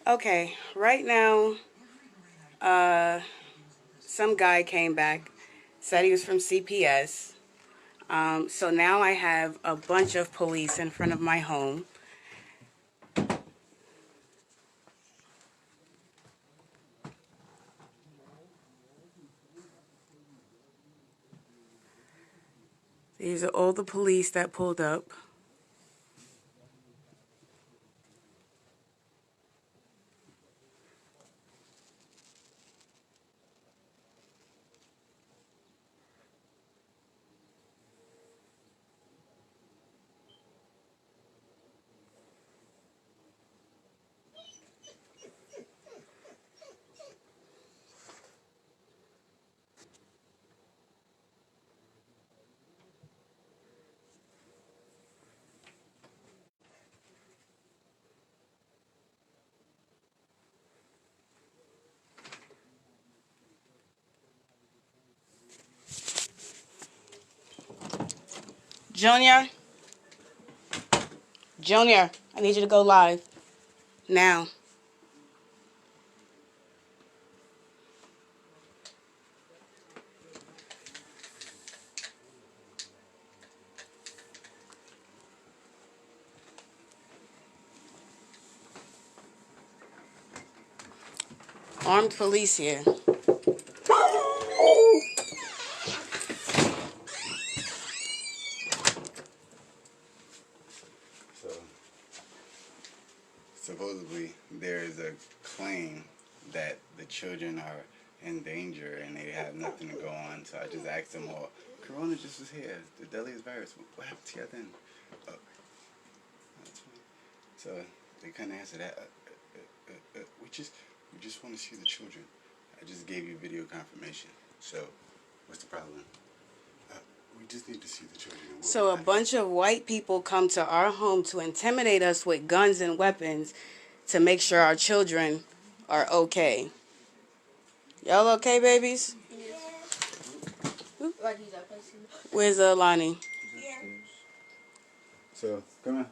Okay, right now, some guy came back, said he was from CPS. So now I have a bunch of police in front of my home. These are all the police that pulled up. Junior, I need you to go live now. Armed police here. So, supposedly there is a claim that the children are in danger and they have nothing to go on. So I just asked them, well, Corona just was here, the deadliest virus. What happened to you then? Oh, that's fine. So they couldn't answer that. We just want to see the children. I just gave you video confirmation. So what's the problem? We just need to see the children. So a bunch of white people come to our home to intimidate us with guns and weapons to make sure our children are okay. Y'all okay, babies? Yeah. Where's Lonnie? Yeah. So, come here.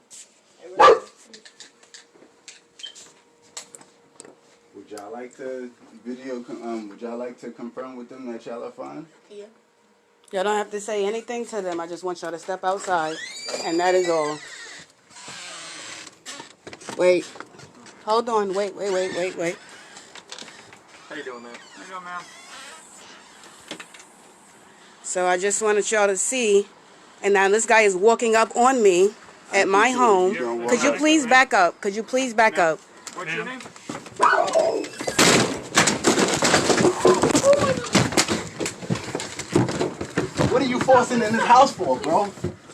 Would y'all like to would y'all like to confirm with them that y'all are fine? Yeah. Y'all don't have to say anything to them. I just want y'all to step outside, and that is all. Wait. Hold on. Wait. How you doing, man? How you doing, ma'am? So I just wanted y'all to see, and now this guy is walking up on me at my home. Could you please back up? Could you please back up? What's your name? What are you forcing in this house for, bro?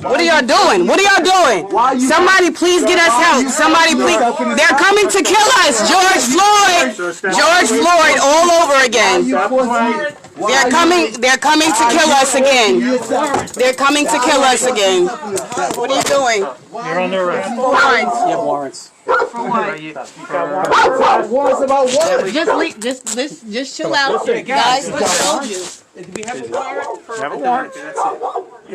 What are y'all doing? What are y'all doing? Somebody please get us help. Somebody please. They're coming to kill us. George Floyd all over again. They're coming to kill us again. They're coming to kill us again. What are you doing? You're under arrest. For what? You have warrants. For what? Warrants about what? Just chill out. Guys, what told you? We have a warrant. Have a warrant. That's it.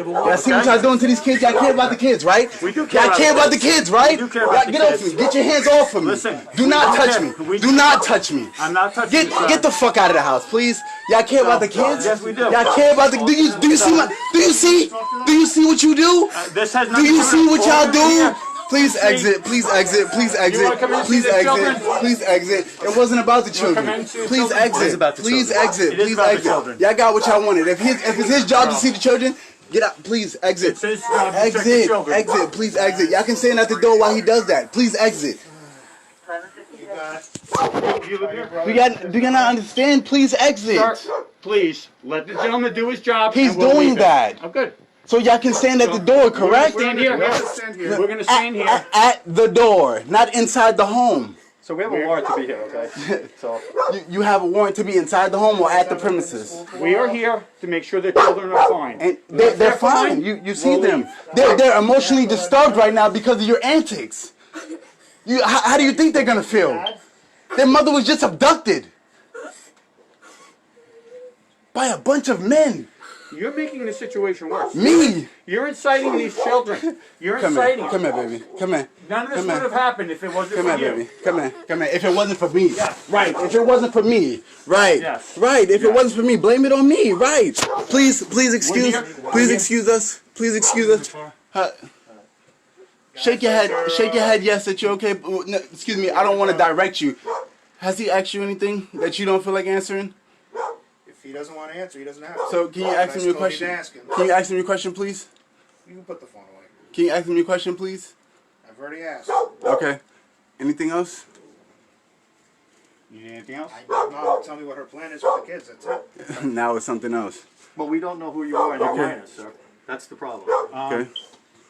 Y'all see what y'all doing to these kids? Y'all care about the kids, right? We do care Y'all care about the kids, right? We do care about the Get off kids. me. Get your hands off of me. Listen. Do not touch me. Do not touch me. I'm not touching you, sir. Get the fuck out of the house, please. Y'all care about the kids? Yes, we do. Y'all care about the do you see what you do? This has Do nothing you to see what y'all do? Here. Please exit, please exit, please exit, wanna come in and please see the exit, children? please exit. It wasn't about the come in children. and see the Please children? exit, It is about the please children. exit, It is please about the exit. children. Y'all got what y'all wanted. If it's his job to see the children, get out, please exit. It's his job to protect the Exit, children. exit, please exit. Y'all can stand at the door while he does that. Please exit. You live here? Do you not understand? Please exit. Sir, please, let the gentleman do his job. He's and we'll doing leave it. that. Oh, good. So y'all can stand at the door, correct? We're going to stand here. We're going to stand here. At the door, not inside the home. So we have a warrant to be here, okay? So You have a warrant to be inside the home or at the premises. We are here to make sure the children are fine. And they're fine. You see them. They're emotionally disturbed right now because of your antics. How do you think they're gonna feel? Their mother was just abducted by a bunch of men. You're making the situation worse. Me? You're inciting these children. You're Come here. inciting. Come here, baby. Come here. None of this Come would here. have happened if it wasn't Come for here, you. baby. Come here. Come here. If it wasn't for me. Yes. Right. If it wasn't for me. Right. Yes. Right. If it wasn't for me, blame it on me. Right. Please excuse us. Please excuse us. Shake your head. Shake your head. Yes, that you're okay. No, excuse me. I don't want to direct you. Has he asked you anything that you don't feel like answering? If he doesn't want to answer, he doesn't have to. So can you ask him your question? Can you ask him your question, please? You can put the phone away. Can you ask him your question, please? I've already asked. Okay. Anything else? You need anything else? Mom will tell me what her plan is with the kids. That's it. Now it's something else. But we don't know who you are and your Okay. client is, sir. That's the problem. Okay.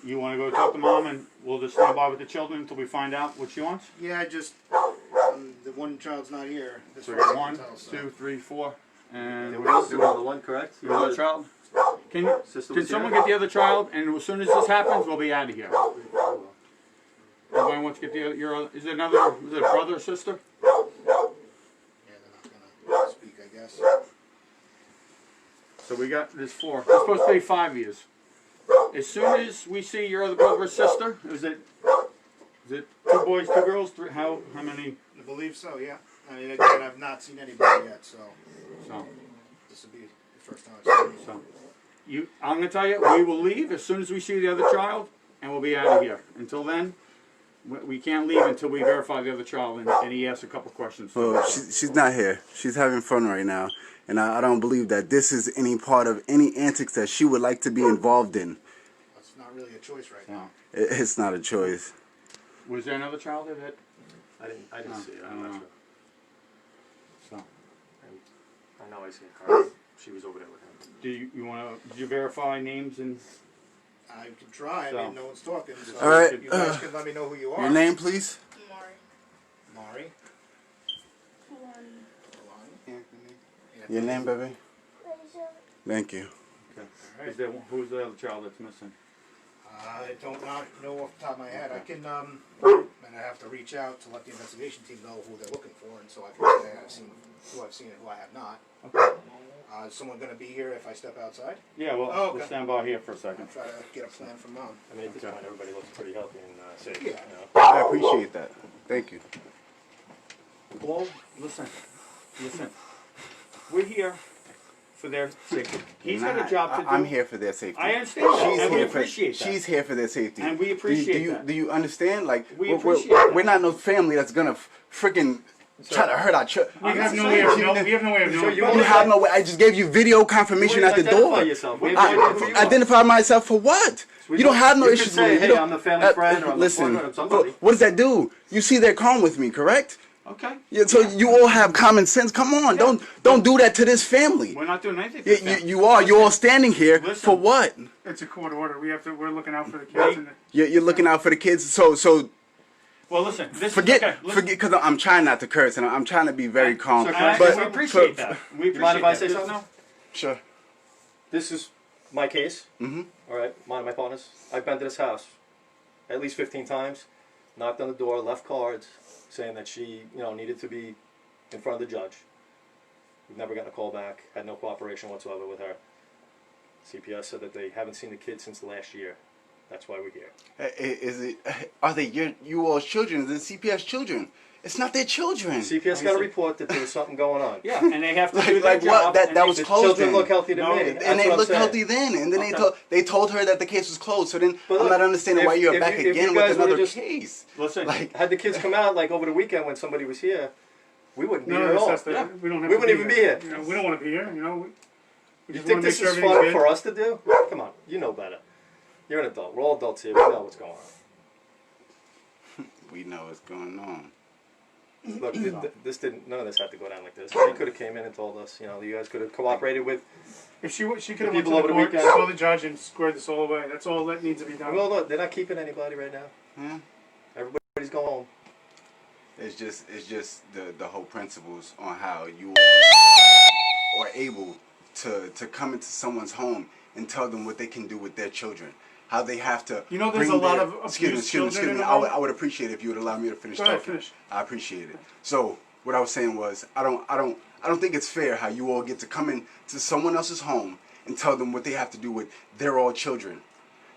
You want to go talk to mom and we'll just stand by with the children until we find out what she wants? Yeah, just the one child's not here. This So we one's got 1, can tell, so. 2, 3, 4, and There was another one, correct? the other child. Can Sister can was someone here? get the other child? And as soon as this happens, we'll be out of here. Everybody wants to get the other. Is it another? Is it a brother or sister? Yeah, they're not gonna speak, I guess. So we got there's 4. It's supposed to be 5 years. As soon as we see your other brother or sister, is it 2 boys, 2 girls? 3, how many? I believe so. Yeah. I mean, again, I've not seen anybody yet, so So this will be the first time I've seen so I'm gonna tell you, we will leave as soon as we see the other child, and we'll be out of here. Until then, we can't leave until we verify the other child, and he asks a couple questions. Well, she's not here. She's having fun right now. And I don't believe that this is any part of any antics that she would like to be involved in. That's not really a choice right now. No. It's not a choice. Was there another child that? I didn't see it. I'm not sure. So, I know I seen her. She was over there with him. do you want to? Did you verify names and? I can try. I mean, no one's talking. So All right, You guys can let me know who you are. Your name, please? Mari. Your name, baby? Thank you. Is there, who's the other child that's missing? I don't know off the top of my head. I can, and I have to reach out to let the investigation team know who they're looking for, and so I can say I've seen who I've seen and who I have not. Okay. Is someone going to be here if I step outside? Yeah, well, Oh, okay. we'll stand by here for a I'll second. try to get a plan from Mom. I mean, at this point, everybody looks pretty healthy and safe. Yeah. You know? I appreciate that. Thank you. Well, listen. We're here for their safety. He's got a job to do. I'm here for their safety. I understand that, and we appreciate that. She's here for their safety. And we appreciate do that. Do you understand? Like, We appreciate that. we're not no family that's gonna freaking try to hurt our children. We have no way of knowing. You have no way. I just gave you video confirmation at the door. Yourself. We Identify myself for what? You don't have no you issues could say, with me. hey, I'm the family friend, or I'm the listen, boyfriend of somebody. what does that do? You see they're calm with me, correct? Okay. Yeah, so you all have common sense. Come on, don't do that to this family. We're not doing anything. For them. You are. You're all standing here Listen. for what? It's a court order. We're looking out for the kids. And You're looking out for the kids. So Well, listen. This forget, is, okay, listen. because I'm trying not to curse and I'm trying to be very calm. So And But we appreciate for- that. We appreciate You mind if I that. say There's something? Sure. This is my case. Mm-hmm. All right, mine and my partners. I've been to this house at least 15 times, knocked on the door, left cards, saying that she, needed to be in front of the judge. We've never gotten a call back. Had no cooperation whatsoever with her. CPS said that they haven't seen the kids since last year. That's why we're here. Are they you all's children? Is it CPS children? It's not their children. CPS got a report that there was something going on. Yeah, and they have to do their Like what? job. That and was they- The closed children then. look healthy to No, me. and That's And they what I'm looked saying. healthy then, and then Okay. they told her that the case was closed. So then But I'm look, not understanding why you're if back you again guys with would've another just- case. Listen, Like, Had the kids come out like over the weekend when somebody was here, we wouldn't be none here of at all. this has to. We don't have We to wouldn't even be here. We don't want to be here. We You just think want to make this sure is everything's fun good. for us to do? Come on, you know better. You're an adult. We're all adults here. We know what's going on. we know what's going on. Look, none of this had to go down like this. She could have came in and told us. You guys could have cooperated with. If she could have went people to over the the court, weekend. saw the judge, and squared this all away. That's all that needs to be done. Well, look, they're not keeping anybody right now. Yeah. Everybody's going home. It's just the whole principles on how you all are able to come into someone's home and tell them what they can do with their children. How they have to. You know, there's bring a lot their- of excuse abused me. children in the I would appreciate it if you would allow me to finish Go ahead, talking. finish. I appreciate it. So what I was saying was I don't think it's fair how you all get to come in to someone else's home and tell them what they have to do with their all children.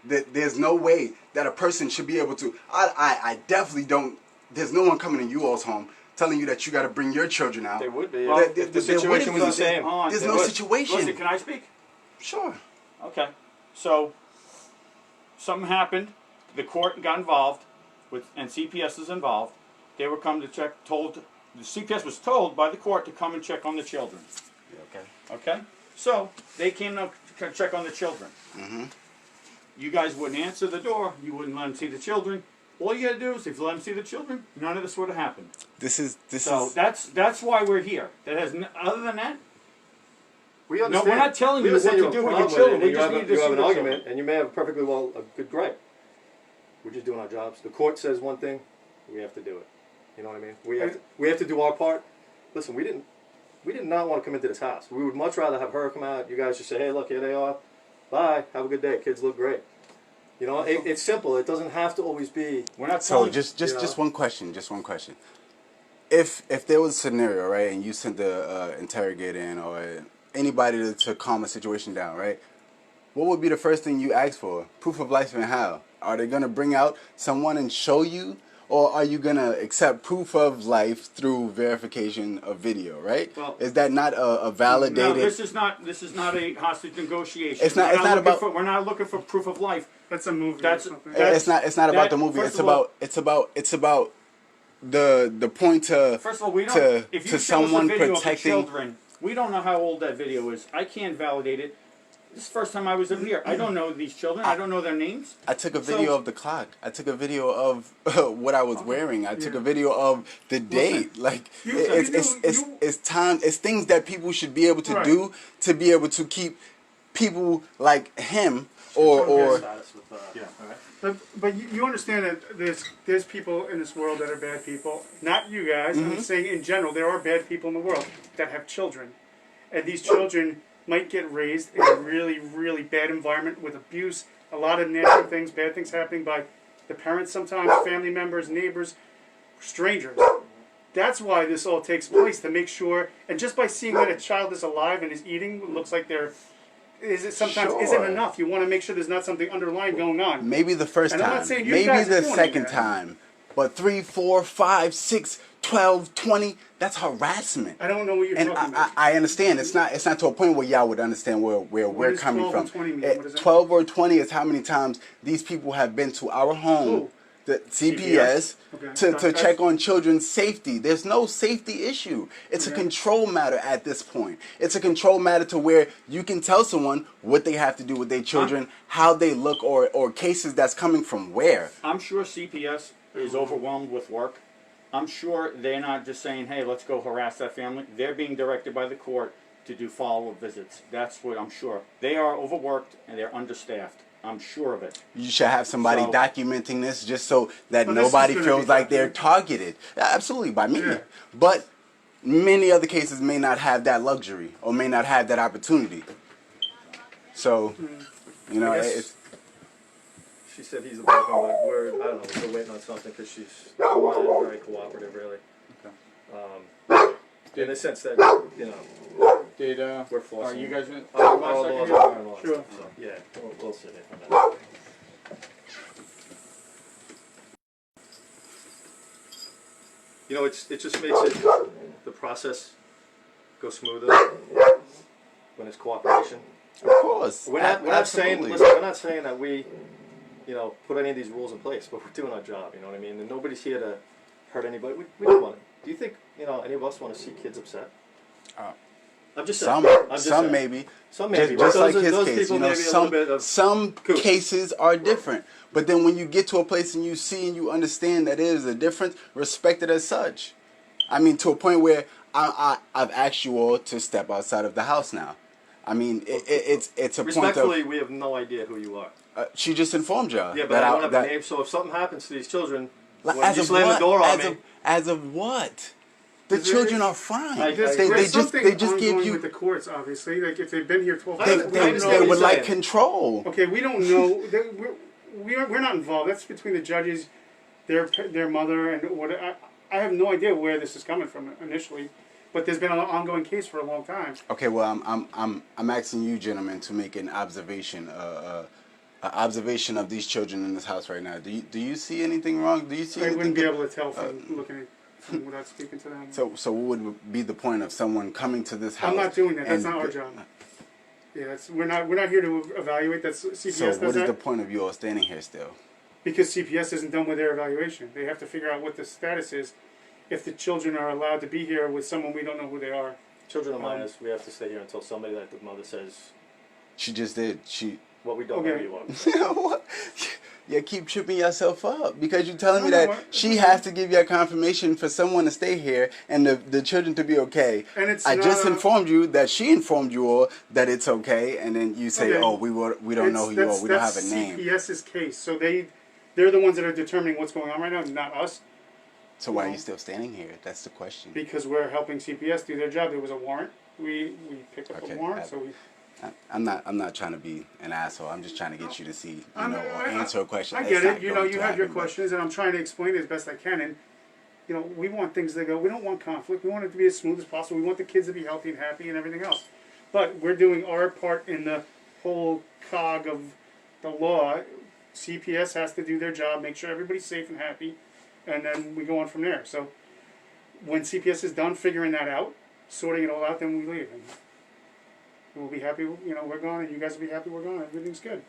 There's no way that a person should be able to. I definitely don't. There's no one coming to you all's home telling you that you got to bring your children out. There would be. Well, if there the situation was the same. on. There's There no would. situation. Listen, can I speak? Sure. Okay. So, something happened. The court got involved, and CPS is involved. They were come to check. The CPS was told by the court to come and check on the children. Okay. Okay. So they came to check on the children. Mm-hmm. You guys wouldn't answer the door. You wouldn't let them see the children. All you got to do is, if you let them see the children, none of this would have happened. This is So that's why we're here. That has other than that. We No, understand. we're not telling We you what understand to you have do a with your problem children. it, We and just you need to have see an the argument, children. and you may have perfectly well a good gripe. We're just doing our jobs. The court says one thing, we have to do it. You know what I mean? We have to do our part. Listen, we did not want to come into this house. We would much rather have her come out. You guys just say, hey, look, here they are. Bye. Have a good day. Kids look great. You know, it's simple. It doesn't have to always be. We're not so. telling Just you know. one question. Just one question. If there was a scenario, right, and you sent the interrogator in or anybody to calm a situation down, right? What would be the first thing you ask for? Proof of life and how? Are they gonna bring out someone and show you, or are you gonna accept proof of life through verification of video? Right? Well, is that not a validated? No, this is not a hostage negotiation. It's not- We're it's not looking about- we're not looking for proof of life. That's a movie That's- or something. that- It's not about the movie. first It's of all- about the point to First of all, we don't. to If you to show us a someone video protecting. of the children, we don't know how old that video is. I can't validate it. This is the first time I was in here. I don't know these children. I don't know their names. I took a video So- of the clock. I took a video of what I was wearing. I took a video of the date. Like it's time. It's things that people should be able to Right. do to be able to keep people like him or Status with, Yeah. all right. But you understand that there's people in this world that are bad people. Not you guys. I'm saying in general, there are bad people in the world that have children, and these children might get raised in a really, really bad environment with abuse, a lot of nasty things, bad things happening by the parents sometimes, family members, neighbors, strangers. That's why this all takes place, to make sure, and just by seeing that a child is alive and is eating, looks like sometimes Sure. isn't enough. You want to make sure there's not something underlying going on. maybe the first And I'm time, not saying you maybe guys are the doing second that. time, but 3, 4, 5, 6, 12, 20. That's harassment. I don't know what you're And talking about. I understand it's not to a point where y'all would understand where we're does coming 12 from. and 20 mean? What is that? 12 or 20 is how many times these people have been to our home, Who? the CPS, Okay. to That's- check on children's safety. There's no safety issue. It's a Okay. control matter at this point. It's a control matter to where you can tell someone what they have to do with their children, how they look, or cases that's coming from where. I'm sure CPS is overwhelmed with work. I'm sure they're not just saying, hey, let's go harass that family. They're being directed by the court to do follow-up visits. That's what I'm sure. They are overworked and they're understaffed. I'm sure of it. You should have somebody So- documenting this just so that Well, this is nobody gonna feels be like they're targeted. Absolutely, by me. Yeah. But many other cases may not have that luxury or may not have that opportunity. So, you know, I guess- it's, She said he's above him, but I don't know, we're waiting on something because she's not very cooperative, really. In the sense that, you know, Did we're are forcing. you guys gonna Our my laws second are here? our laws. Sure. So, yeah, we'll sit here for a minute. You know, it just makes the process go smoother when it's cooperation. of course. We're not saying, Absolutely. listen, we're not saying that we, you know, put any of these rules in place, but we're doing our job, you know what I mean? And nobody's here to hurt anybody. We don't want to. Do you think, you know, any of us want to see kids upset? I'm just saying. I'm just Some saying. maybe. Some maybe. Just but like those, his those case, people you know, maybe a little bit of some cool. cases are different. But then when you get to a place and you see and you understand that there is a difference, respect it as such. I mean, to a point where I've asked you all to step outside of the house now. I mean, it's a point Respectfully, of. we have no idea who you are. She just informed y'all. Yeah, but that I don't have that, a name, so if something happens to these children, Like, when as you of slam what? the door on as me, As of what? The Is there- children are fine. I- There's, they there's just something give ongoing you. with the courts, obviously. Like if they've been here 12 I They, years, understand we they, don't they know. would you're like saying. control. Okay, we don't know. We're not involved. That's between the judges, their mother, and what. I have no idea where this is coming from initially. but there's been an ongoing case for a long time. Okay, well, I'm asking you, gentlemen, to make an observation, observation of these children in this house right now. Do you see anything wrong? Do you see I anything? wouldn't be able to tell from looking at from without speaking to them. So what would be the point of someone coming to this house? I'm not doing that. That's and- not our job. Yeah, we're not here to evaluate. That's CPS So does what is that the point of you all standing here still? because CPS isn't done with their evaluation. They have to figure out what the status is. If the children are allowed to be here with someone we don't know who they are. Children are minors. We have to stay here until somebody that the mother says She just did. She. what we don't Okay. know you are. What? You keep tripping yourself up because you're telling me No, no, that what? she has to give you a confirmation for someone to stay here and the children to be okay. And it's I just not- informed you that she informed you all that it's okay, and then you say, Okay. "Oh, we don't know who you are. We don't have a name." That's CPS's case. So they're the ones that are determining what's going on right now, not us, So why are you still standing here? That's the question. because we're helping CPS do their job. There was a warrant. We picked up Okay, a warrant, so we. I'm not trying to be an asshole. I'm just trying to get you to see, or I- answer a question. I It's get not it. You know, going you to have your happen, but- questions, and I'm trying to explain it as best I can. And you know, we want things to go. We don't want conflict. We want it to be as smooth as possible. We want the kids to be healthy and happy and everything else. But we're doing our part in the whole cog of the law. CPS has to do their job, make sure everybody's safe and happy, and then we go on from there. So when CPS is done figuring that out, sorting it all out, then we leave. And we'll be happy. You know, we're gone, and you guys will be happy. We're gone. Everything's good.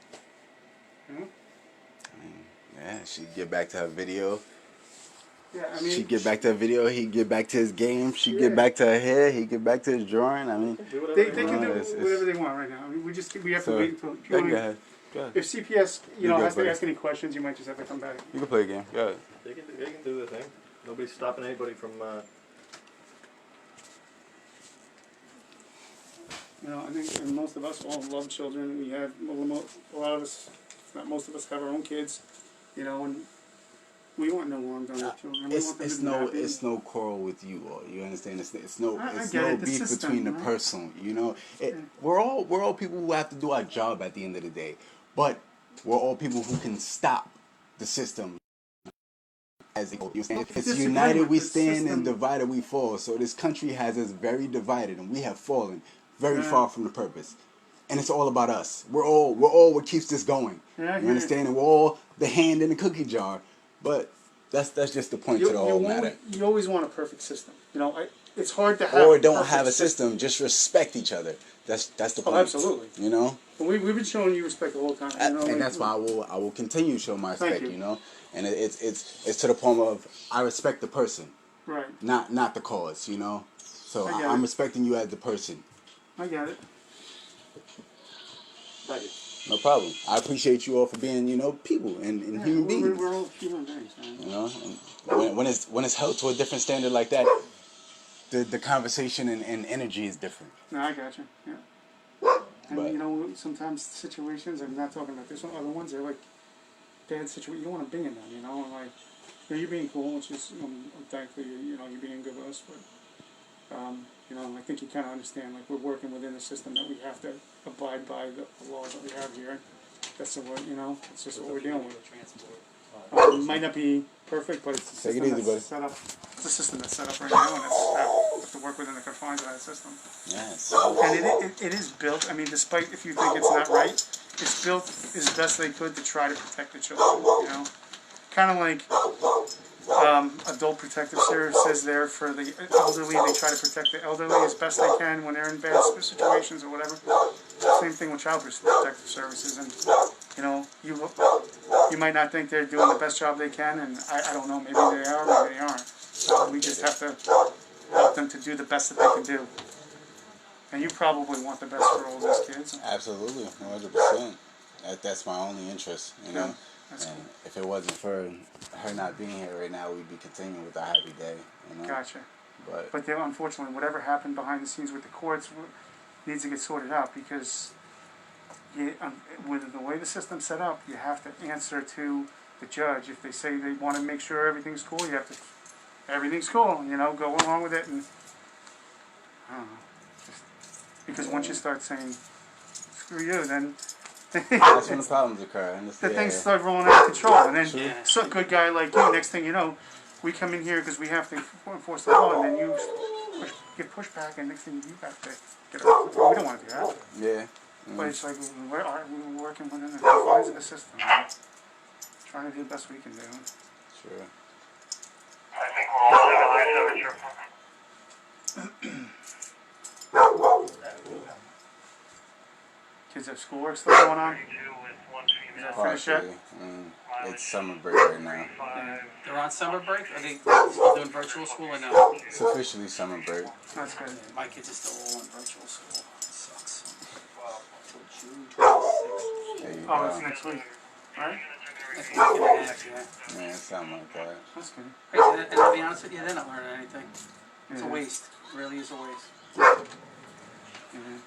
You know. Yeah, she'd get back to her video. Yeah, I mean. She'd get back to her video. He'd get back to his game. She'd Yeah. get back to her hair. He'd get back to his drawing. I mean, Do whatever They they can want. do it's- whatever they want right now. I mean, we have to so wait until. go ahead. Go ahead. If CPS, You know, go, has to buddy. ask any questions, you might just have to come back. You can play a game. Go ahead. They can do their thing. Nobody's stopping anybody from. You know, I think and most of us all love children. We have a lot of us, if not most of us, have our own kids. You know, and we want no harm done to children. We want them to be happy. It's no quarrel with you all. You understand? It's no I it's get no it, the beef system, between the right? person. You know, we're all people who have to do our job at the end of the day, but we're all people who can stop the system. As it goes. You understand? If it's disagree united with we the stand system. and divided we fall. So this country has us very divided, and we have fallen very Yeah. far from the purpose. And it's all about us. We're all what keeps this going. Yeah, I You hear understand? And we're all the hand in the cookie jar. But that's just the point to the whole matter. You always want a perfect system. You know, it's hard to have. Or don't perfect have a system. Just respect each other. That's the point. absolutely. You know, But we've been showing you respect the whole time. You know, and that's why I will continue to show my Thank respect. you. You know, and it's to the point of I respect the person, Right. not the cause. You know, so I get I'm it. respecting you as the person. I get it. Thank you. No problem. I appreciate you all for being people and Yeah, human beings. We're all human beings, man. You know, and when it's held to a different standard like that, the conversation and energy is different. No, I got you. Yeah. And But- you know, sometimes situations, I'm not talking about this one, other ones, they're like bad situations. You don't want to be in them, you know. And like, you're being cool, which is, I'm thankful you're being good with us. But I think you kind of understand. Like, we're working within the system that we have to abide by the laws that we have here. That's the word, it's just what we're dealing with. It might not be perfect, but it's a Take it system easy, buddy. that's set up. It's a system that's set up right now, and we have to work within the confines of that system. Yes. And it is built, I mean, despite if you think it's not right, it's built as best they could to try to protect the children, Kind of like Adult Protective Services there for the elderly. They try to protect the elderly as best they can when they're in bad situations or whatever. Same thing with Child Protective Services. And, you might not think they're doing the best job they can, and I don't know, maybe they are, maybe they aren't. We just have to help them to do the best that they can do. And you probably want the best for all those kids. Absolutely, 100%. That's my only interest, you know. Yeah, that's and cool. if it wasn't for her not being here right now, we'd be continuing with our happy day, you know. Gotcha. But But unfortunately, whatever happened behind the scenes with the courts needs to get sorted out because with the way the system's set up, you have to answer to the judge. If they say they want to make sure everything's cool, you have to, everything's cool, go along with it. And I don't know. Because once you start saying, screw you, then that's when the problems occur. And the things start rolling out of control. And then some good guy like you, next thing you know, we come in here because we have to enforce the law, and then you get pushed back, and next thing you got to get out. We don't want to do that. Yeah. But it's like we're working within the confines of the system, trying to do the best we can do. Sure. Kids at schoolwork still going on? Is that finished yet? Partially. It's summer break right now. They're on summer break? Are they still doing virtual school or no? It's officially summer break. That's good. My kids are still all in virtual school. It sucks. Till June 26th. There you Oh, it's go. next week, right? That's a week and a half, yeah. Man, something like that. That's good. Crazy, and to be honest with you, they're not learning anything. It's a Yeah. waste. It really is a waste. Mhm.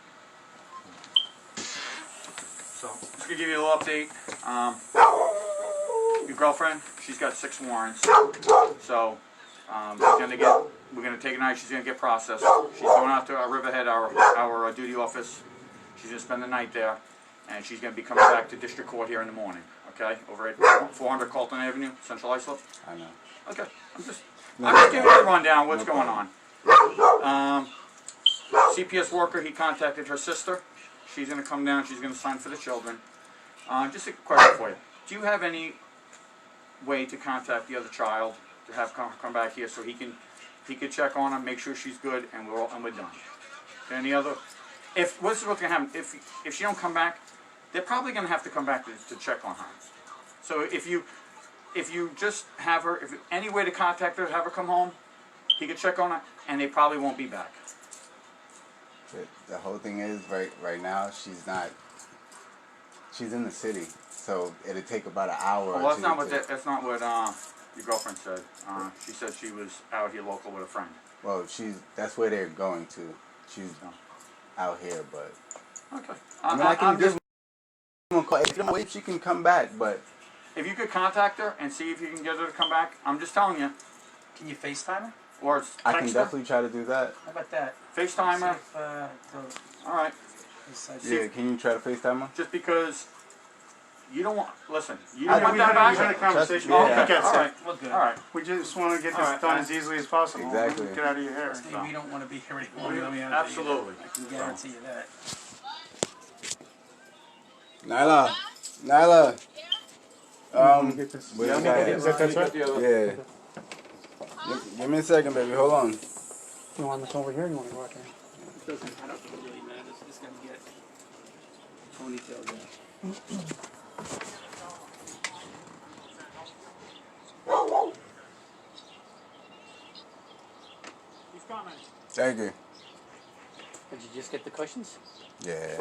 So, just to give you a little update, your girlfriend, she's got 6 warrants. So, we're gonna take a night, she's gonna get processed. She's going out to Riverhead, our duty office. She's gonna spend the night there, and she's gonna be coming back to district court here in the morning, okay? Over at 400 Colton Avenue, Central Islip. I know. Okay, I'm just giving you a rundown what's going on. CPS worker, he contacted her sister. She's going to come down, she's going to sign for the children. Just a question for you. Do you have any way to contact the other child to have come back here so he could check on her, make sure she's good, and we're done? Any other? What's going to happen? If she don't come back, they're probably going to have to come back to check on her. So if you just have her, if any way to contact her, have her come home, he could check on her, and they probably won't be back. The whole thing is right now she's in the city, so it'll take about an hour. Well, or that's two not what to- that's not what your girlfriend said. She said she was out here local with a friend. Well, that's where they're going to. She's out here, but Okay. I mean, I can give them a call. If she can come back, but If you could contact her and see if you can get her to come back, I'm just telling you. Can you FaceTime her? Or text I can her, definitely try to do that. How about that? FaceTime See her. if, All right. Yeah, can you try to FaceTime her? Just because you don't want. Listen, you I don't want We that had back. a conversation. Yeah. Like I All said, right. We're good. All right. we just want to get All this right, done I- as easily as possible. Exactly. Get out of your hair. Hey, we don't want to be here anymore. Let me Absolutely. I can guarantee you that. Nyla. Get this. What you got? Is that that's right? Yeah. Give me a second, baby. Hold on. You want to come over here? Or you want to go out there? It doesn't, I don't think it really matters. It's gonna get ponytail there. He's coming. Thank you. Did you just get the cushions? Yeah.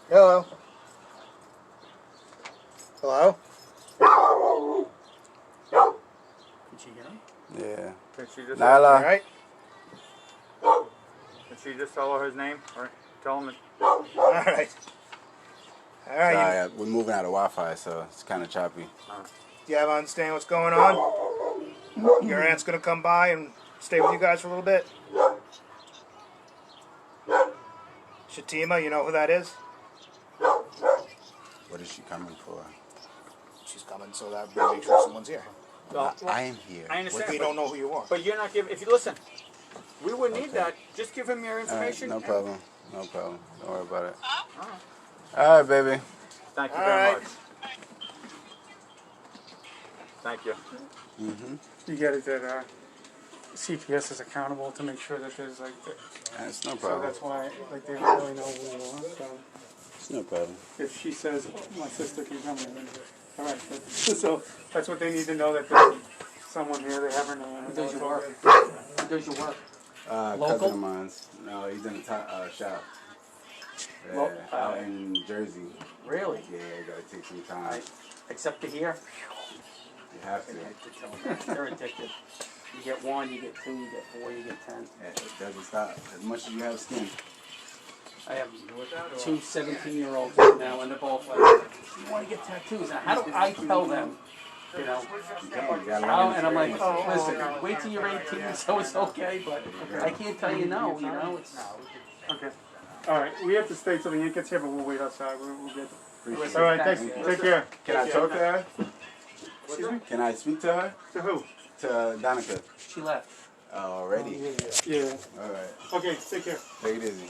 Hello. Hello? Did you get them? Yeah. Did she just? Nyla. Alright. Did she just tell her his name? Or tell him? Alright. Alright. Sorry, we're moving out of Wi-Fi, so it's kind of choppy. You have understand what's going on? Your aunt's gonna come by and stay with you guys for a little bit. Shatima, you know who that is? What is she coming for? She's coming so that we make sure someone's here. I am here. I understand. We don't know who you are. But you're not giving. If you listen, we would need that. Just give him your All right, information. no and- problem. No problem. Don't worry about it. All right, baby. Thank you All very right. much. Thank you. You get it that CPS is accountable to make sure that there's like. That's no So problem. that's why like they don't really know who you are. So It's no problem. if she says my sister can come in, then all right. So that's what they need to know, that there's someone here. They have her name. Who does your work? Who does your work? Cousin Local? of mine's. No, he's in the shop. Yeah, Lo- out in Jersey. Really? Yeah, gotta take some time. Except to here? You have to. They're addicted. You get 1, you get 2, you get 4, you get 10. It doesn't stop. As much as you have skin. I have 2 17-year-olds right now, and they're both like, "You want to get tattoos?" Now, how do I tell them? You know, and I'm like, listen, wait till you're 18, so it's okay, but I can't tell you no. You know, it's Okay. All right. We have to stay till the ink gets here, but we'll wait outside. We'll get. Appreciate All right. it. Thanks. Take care. Can I talk to her? Excuse me. Can I speak to her? To who? To Donica. she left. Already. Yeah. Alright. Okay. Take care. Take it easy.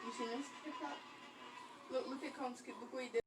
You see this? Look at Konski, look what he did.